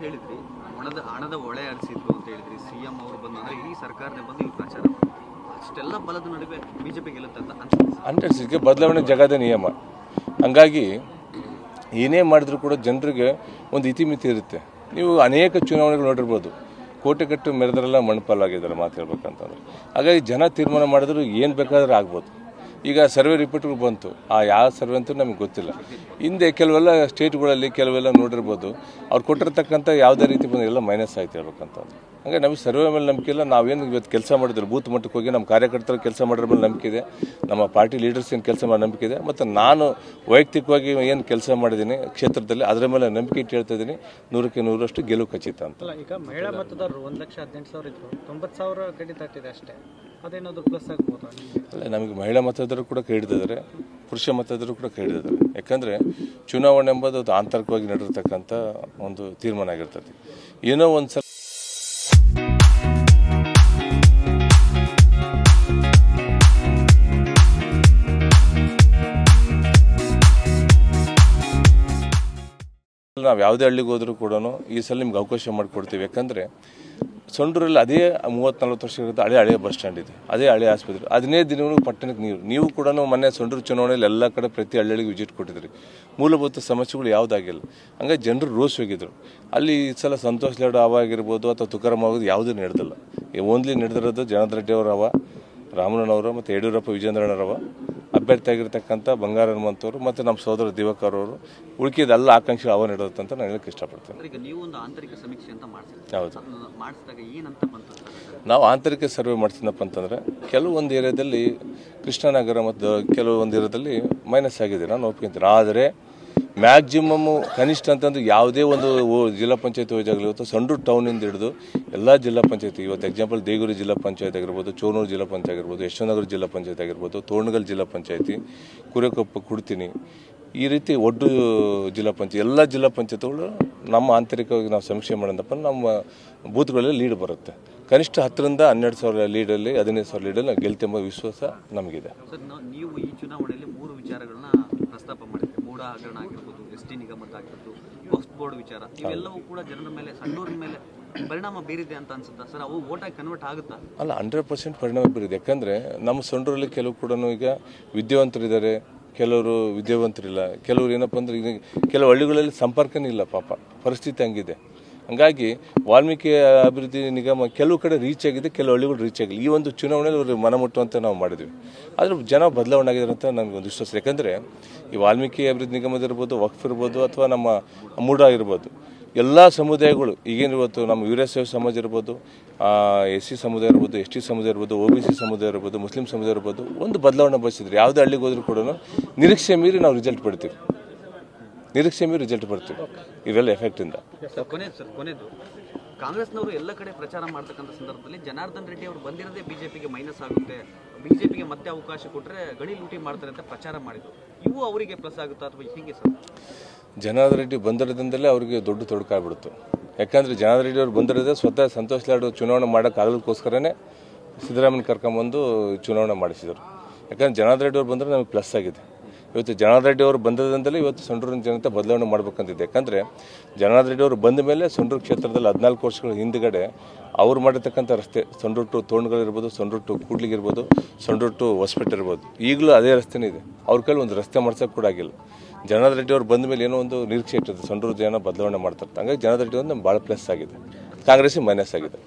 ಹೇಳಿದ್ರಿ, ಹಣದ ಹೊಳೆ ಹರಿಸಿದ್ರು ಅಂತ ಹೇಳಿದ್ರಿ. ಸಿಎಂ ಅವರು ಬಂದ್ರೆ ಇಡೀ ಸರ್ಕಾರನೇ ಬಂದು ಇಲ್ಲಿ ಪ್ರಚಾರ ಅಷ್ಟೆಲ್ಲ ಬಲದ ನಡುವೆ ಬಿಜೆಪಿ ಗೆಲ್ಲುತ್ತೆ ಅಂತ ಅನ್ಸಿಕೆ ಬದಲಾವಣೆ ಜಗದ ನಿಯಮ. ಹಂಗಾಗಿ ಏನೇ ಮಾಡಿದ್ರು ಕೂಡ ಜನರಿಗೆ ಒಂದು ಇತಿಮಿತಿ ಇರುತ್ತೆ. ನೀವು ಅನೇಕ ಚುನಾವಣೆಗಳು ನೋಡಿರ್ಬೋದು, ಕೋಟೆಗಟ್ಟು ಮೆರೆದ್ರೆಲ್ಲ ಮಣ್ಪಾಲಾಗಿದ್ದಾರೆ ಮಾತು ಹೇಳ್ಬೇಕಂತಂದ್ರೆ. ಹಾಗಾಗಿ ಜನ ತೀರ್ಮಾನ ಮಾಡಿದ್ರು ಏನು ಬೇಕಾದ್ರೂ ಆಗ್ಬೋದು. ಈಗ ಸರ್ವೆ ರಿಪೋರ್ಟ್ಗಳು ಬಂತು, ಆ ಯಾವ ಸರ್ವೆ ಅಂತೂ ನಮಗೆ ಗೊತ್ತಿಲ್ಲ. ಹಿಂದೆ ಕೆಲವೆಲ್ಲ ಸ್ಟೇಟ್ಗಳಲ್ಲಿ ಕೆಲವೆಲ್ಲ ನೋಡಿರ್ಬೋದು, ಅವ್ರು ಕೊಟ್ಟಿರ್ತಕ್ಕಂಥ ಯಾವುದೇ ರೀತಿ ಬಂದು ಎಲ್ಲ ಮೈನಸ್ ಆಯ್ತು ಹೇಳ್ಬೇಕಂತಂದ್ರೆ. ಹಾಗೆ ನಮಗೆ ಸರ್ವೆ ಮೇಲೆ ನಂಬಿಕೆ ಇಲ್ಲ. ನಾವೇನು ಇವತ್ತು ಕೆಲಸ ಮಾಡಿದ್ರು ಬೂತ್ ಮಟ್ಟಕ್ಕೆ ಹೋಗಿ ನಮ್ಮ ಕಾರ್ಯಕರ್ತರು ಕೆಲಸ ಮಾಡೋದ್ರ ಮೇಲೆ ನಂಬಿಕೆ ಇದೆ, ನಮ್ಮ ಪಾರ್ಟಿ ಲೀಡರ್ಸ್ ಏನು ಕೆಲಸ ಮಾಡೋ ನಂಬಿಕೆ ಇದೆ, ಮತ್ತು ನಾನು ವೈಯಕ್ತಿಕವಾಗಿ ಏನು ಕೆಲಸ ಮಾಡಿದ್ದೀನಿ ಕ್ಷೇತ್ರದಲ್ಲಿ ಅದರ ಮೇಲೆ ನಂಬಿಕೆ ಇಟ್ಟು ಹೇಳ್ತಾ ಇದ್ದೀನಿ. 100ಕ್ಕೆ 100ರಷ್ಟು ಗೆಲುವು ಖಚಿತ ಅಂತ. ಈಗ ಮಹಿಳಾ ಮತದಾರರು 1,18,000 ಇದ್ರು, 90,000 ಗಡಿ ದಾಟಿದೆ ಅಷ್ಟೇ. ಅದೇನಾದ್ರು ಪ್ಲಸ್ ಆಗ್ಬೋದು? ಅಲ್ಲ, ನಮಗೆ ಮಹಿಳಾ ಮತದಾರರು ಕೂಡ ಕೈ ಹಿಡಿದಿದ್ದಾರೆ, ಪುರುಷ ಮತದಾರರು ಕೂಡ ಕೈ ಹಿಡಿದಿದ್ದಾರೆ. ಯಾಕಂದರೆ ಚುನಾವಣೆ ಎಂಬುದು ಅದು ಆಂತರಿಕವಾಗಿ ನಡೆದಿರ್ತಕ್ಕಂಥ ಒಂದು ತೀರ್ಮಾನ ಆಗಿರ್ತದೆ. ಏನೋ ಒಂದು ಸಲ ನಾವು ಯಾವುದೇ ಹಳ್ಳಿಗೆ ಹೋದರೂ ಕೂಡ ಈ ಸಲ ನಿಮ್ಗೆ ಅವಕಾಶ ಮಾಡಿಕೊಡ್ತೀವಿ. ಯಾಕಂದರೆ ಸೊಂಡೂರಲ್ಲಿ ಅದೇ 30-40 ವರ್ಷ ಇರುತ್ತೆ ಹಳೆ ಬಸ್ ಸ್ಟ್ಯಾಂಡ್ ಇದೆ, ಅದೇ ಹಳೆ ಆಸ್ಪತ್ರೆ, ಅದನ್ನೇ ದಿನವೂ ಪಟ್ಟಣಕ್ಕೆ ನೀವು ಕೂಡ ಮೊನ್ನೆ ಸೊಂಡೂರು ಚುನಾವಣೆಯಲ್ಲಿ ಎಲ್ಲ ಕಡೆ ಪ್ರತಿ ಹಳ್ಳಿಗೆ ವಿಸಿಟ್ ಕೊಟ್ಟಿದ್ರಿ. ಮೂಲಭೂತ ಸಮಸ್ಯೆಗಳು ಯಾವುದಾಗಿಲ್ಲ. ಹಂಗಾಗಿ ಜನರು ರೋಸ್ ಹೋಗಿದ್ರು. ಅಲ್ಲಿ ಈ ಸಲ ಸಂತೋಷ್ ಲಾಡ್ ಅವಾಗಿರ್ಬೋದು ಅಥವಾ ತುಕಾರಾಮ್ ಆಗೋದು ಯಾವುದೂ ನಡೆದಿಲ್ಲ. ಓನ್ಲಿ ನಡೆದಿರೋದು ಜನಾರ್ದನ್ ರೆಡ್ಡಿ ಅವರ ಅವ, ರಾಮಣ್ಣನವರು ಮತ್ತು ಯಡಿಯೂರಪ್ಪ ವಿಜೇಂದ್ರಣ್ಣರವ, ಅಭ್ಯರ್ಥಿಯಾಗಿರ್ತಕ್ಕಂಥ ಬಂಗಾರ ಹನುಮಂತವರು ಮತ್ತು ನಮ್ಮ ಸೋದರ ದಿವಾಕರ್ ಅವರು. ಉಳ್ಕಿದೆಲ್ಲ ಆಕಾಂಕ್ಷೆ ಅವ ನಡೆಯುತ್ತೆ ಅಂತ ನಾನು ಹೇಳಕ್ಕೆ ಇಷ್ಟಪಡ್ತೇನೆ. ಈಗ ನೀವು ಒಂದು ಆಂತರಿಕ ಸಮೀಕ್ಷೆ ಅಂತ ಮಾಡ್ತೀವಿ. ಹೌದು, ಮಾಡಿಸಿದಾಗ ಏನಂತ ಬಂತು? ನಾವು ಆಂತರಿಕ ಸರ್ವೆ ಮಾಡ್ತಿದ್ದಪ್ಪ ಅಂತಂದರೆ ಕೆಲವೊಂದು ಏರಿಯಾದಲ್ಲಿ ಕೃಷ್ಣನಗರ ಮತ್ತು ಕೆಲವೊಂದು ಏರಿಯಾದಲ್ಲಿ ಮೈನಸ್ ಆಗಿದೆ, ನಾನು ಒಪ್ಕೊಂತೀನಿ. ಆದರೆ ಮ್ಯಾಕ್ಸಿಮಮ್ಮು ಕನಿಷ್ಠ ಅಂತಂದ್ರೆ ಯಾವುದೇ ಒಂದು ಜಿಲ್ಲಾ ಪಂಚಾಯತ್ ಹೋದಾಗಲಿ ಇವತ್ತು ಸಂಡೂರು ಟೌನಿಂದ ಹಿಡಿದು ಎಲ್ಲ ಜಿಲ್ಲಾ ಪಂಚಾಯತಿ, ಇವತ್ತು ಎಕ್ಸಾಂಪಲ್ ದೇಗೂರು ಜಿಲ್ಲಾ ಪಂಚಾಯತ್ ಆಗಿರ್ಬೋದು, ಚೋನೂರು ಜಿಲ್ಲಾ ಪಂಚಾಯತ್ ಆಗಿರ್ಬೋದು, ಯಶವಂತನಗರ ಜಿಲ್ಲಾ ಪಂಚಾಯತ್ ಆಗಿರ್ಬೋದು, ತೋರಣಗಲ್ ಜಿಲ್ಲಾ ಪಂಚಾಯತಿ, ಕುರೆಕೊಪ್ಪ, ಕುಡ್ತೀನಿ, ಈ ರೀತಿ ಒಡ್ಡು ಜಿಲ್ಲಾ ಪಂಚಾಯತ್ ಎಲ್ಲ ಜಿಲ್ಲಾ ಪಂಚಾಯತ್ಗಳು ನಮ್ಮ ಆಂತರಿಕವಾಗಿ ನಾವು ಸಮೀಕ್ಷೆ ಮಾಡೋದಪ್ಪ ನಮ್ಮ ಬೂತ್ಗಳಲ್ಲಿ ಲೀಡ್ ಬರುತ್ತೆ. ಕನಿಷ್ಠ 10ರಿಂದ 12,000 ಲೀಡಲ್ಲಿ 15,000 ಲೀಡಲ್ಲಿ ನಾವು ಗೆಲ್ತೆಂಬ ವಿಶ್ವಾಸ ನಮಗಿದೆ. ಸರ್, ನೀವು ಈ ಚುನಾವಣೆಯಲ್ಲಿ 3 ವಿಚಾರಗಳನ್ನ ಪ್ರಸ್ತಾಪ ಮಾಡಿದ್ರೆ, ಮೂಢ ಹಗರಣ ಆಗಿರ್ಬೋದು, ಎಸ್ಟಿ ನಿಗಮದ ಆಗಿರ್ಬೋದು, ವಕ್ಫ್ ಬೋರ್ಡ್ ವಿಚಾರ, ಇವೆಲ್ಲವೂ ಕೂಡ ಜನರ ಮೇಲೆ, ಸಣ್ಣೂರಿನ ಮೇಲೆ ಪರಿಣಾಮ ಬೀರಿದೆ ಅಂತ ಅನ್ಸುತ್ತಾ ಸರ್? ಅವು ವೋಟಾಗಿ ಕನ್ವರ್ಟ್ ಆಗುತ್ತಾ? ಅಲ್ಲ, 100% ಪರಿಣಾಮ ಬೀರಿದೆ. ಯಾಕಂದರೆ ನಮ್ಮ ಸಂಡೂರಲ್ಲಿ ಕೆಲವು ಕೂಡ ಈಗ ವಿದ್ಯಾವಂತರಿದ್ದಾರೆ, ಕೆಲವರು ವಿದ್ಯಾವಂತರಿಲ್ಲ, ಕೆಲವರು ಏನಪ್ಪ ಅಂದರೆ ಈಗ ಕೆಲವು ಹಳ್ಳಿಗಳಲ್ಲಿ ಸಂಪರ್ಕನೇ ಇಲ್ಲ. ಪಾಪ ಪರಿಸ್ಥಿತಿ ಹಂಗಿದೆ. ಹಂಗಾಗಿ ವಾಲ್ಮೀಕಿ ಅಭಿವೃದ್ಧಿ ನಿಗಮ ಕೆಲವು ಕಡೆ ರೀಚ್ ಆಗಿದೆ, ಕೆಲವು ಹಳ್ಳಿಗಳು ರೀಚ್ ಆಗಿಲ್ಲ. ಈ ಒಂದು ಚುನಾವಣೆಯಲ್ಲಿ ಅವರು ಮನಮುಟ್ಟುವಂತೆ ನಾವು ಮಾಡಿದ್ವಿ. ಆದರೆ ಜನ ಬದಲಾವಣೆ ಆಗಿದ್ದಾರೆ ಅಂತ ನನಗೊಂದು ವಿಶ್ವಾಸ. ಯಾಕಂದರೆ ಈ ವಾಲ್ಮೀಕಿ ಅಭಿವೃದ್ಧಿ ನಿಗಮದಿರ್ಬೋದು, ವಕ್ಫ್ ಇರ್ಬೋದು, ಅಥವಾ ನಮ್ಮ ಮೂಢ ಇರ್ಬೋದು, ಎಲ್ಲ ಸಮುದಾಯಗಳು ಈಗೇನಿವತ್ತು ನಮ್ಮ ವೀರಶೈವ ಸಮಾಜ ಇರ್ಬೋದು, SC ಸಮುದಾಯ ಇರ್ಬೋದು, ST ಸಮುದಾಯ ಇರ್ಬೋದು, OBC ಸಮುದಾಯ ಇರ್ಬೋದು, ಮುಸ್ಲಿಂ ಸಮುದಾಯ ಇರ್ಬೋದು, ಒಂದು ಬದಲಾವಣೆ ಬಯಸಿದ್ರು. ಯಾವುದೇ ಹಳ್ಳಿಗೆ ಹೋದ್ರೂ ಕೂಡ ನಿರೀಕ್ಷೆ ಮೀರಿ ನಾವು ರಿಸಲ್ಟ್ ಪಡ್ತೀವಿ, ನಿರೀಕ್ಷೆ ಮೀರಿ ರಿಸಲ್ಟ್ ಬರ್ತೀವಿ ಇವೆಲ್ಲ ಎಫೆಕ್ಟಿಂದ. ಕೊನೆಯದು ಕಾಂಗ್ರೆಸ್ನವರು ಎಲ್ಲ ಕಡೆ ಪ್ರಚಾರ ಮಾಡ್ತಕ್ಕಂಥ ಸಂದರ್ಭದಲ್ಲಿ ಜನಾರ್ದನ್ ರೆಡ್ಡಿ ಅವರು ಬಂದಿರೋದೇ ಬಿಜೆಪಿಗೆ ಮೈನಸ್ ಆಗುತ್ತೆ, ಬಿಜೆಪಿಗೆ ಮತ್ತೆ ಅವಕಾಶ ಕೊಟ್ಟರೆ ಗಣಿ ಲೂಟಿ ಮಾಡ್ತಾರೆ ಅಂತ ಪ್ರಚಾರ ಮಾಡಿದ್ರು. ಇವು ಅವರಿಗೆ ಪ್ಲಸ್ ಆಗುತ್ತಾ ಅಥವಾ ಹೀಗೆ ಸರ್? ಜನಾರ್ದನ್ ರೆಡ್ಡಿ ಬಂದಿರೋದ್ರಿಂದಲೇ ಅವರಿಗೆ ದೊಡ್ಡ ತೊಡಕಾಗ್ಬಿಡ್ತು. ಯಾಕಂದರೆ ಜನಾರ್ದನ್ ರೆಡ್ಡಿ ಅವರು ಬಂದಿರೋದೇ ಸ್ವತಃ ಸಂತೋಷ್ ಲಾಡ್ ಚುನಾವಣೆ ಮಾಡೋಕ್ಕಾಗಲಿಕ್ಕೋಸ್ಕರನೇ ಸಿದ್ದರಾಮಯ್ಯ ಕರ್ಕೊಂಬಂದು ಚುನಾವಣೆ ಮಾಡಿಸಿದರು. ಯಾಕಂದರೆ ಜನಾರ್ದನ್ ರೆಡ್ಡಿ ಅವರು ಬಂದರೆ ನಮಗೆ ಪ್ಲಸ್ ಆಗಿದೆ. ಇವತ್ತು ಜನಾರ್ದನ್ ರೆಡ್ಡಿ ಅವರು ಬಂದಿರೋದ್ರಿಂದಲೇ ಇವತ್ತು ಸಂಡೂರಿನ ಜನತೆ ಬದಲಾವಣೆ ಮಾಡಬೇಕಂತಿದೆ. ಯಾಕಂದರೆ ಜನಾರ್ದನ್ ರೆಡ್ಡಿ ಅವರು ಬಂದ ಮೇಲೆ ಸಂಡೂರು ಕ್ಷೇತ್ರದಲ್ಲಿ 14 ವರ್ಷಗಳ ಹಿಂದುಗಡೆ ಅವ್ರು ಮಾಡಿರ್ತಕ್ಕಂಥ ರಸ್ತೆ, ಸಂಡೂರು ಟು ತೋರಣಗಳಿರ್ಬೋದು, ಸಂಡೂರು ಟು ಕೂಡ್ಲಿಗಿರ್ಬೋದು, ಸಂಡೂರು ಟು ಹೊಸಪೇಟೆ ಇರ್ಬೋದು, ಈಗಲೂ ಅದೇ ರಸ್ತೆನೇ ಇದೆ. ಅವ್ರ ಕೈಲಿ ಒಂದು ರಸ್ತೆ ಮಾಡ್ಸೋಕೆ ಕೂಡ ಆಗಿಲ್ಲ. ಜನಾರ್ದನ್ ರೆಡ್ಡಿ ಅವರು ಬಂದ ಮೇಲೆ ಏನೋ ಒಂದು ನಿರೀಕ್ಷೆ ಇಟ್ಟಿದೆ, ಸಂಡೂರು ಜನ ಬದಲಾವಣೆ ಮಾಡ್ತಾರೆ. ಹಂಗಾಗಿ ಜನಾರ್ದನ್ ರೆಡ್ಡಿ ಒಂದು ನಮ್ಗೆ ಭಾಳ ಪ್ಲಸ್ ಆಗಿದೆ, ಕಾಂಗ್ರೆಸ್ಸಿಗೆ ಮೈನಸ್ ಆಗಿದೆ.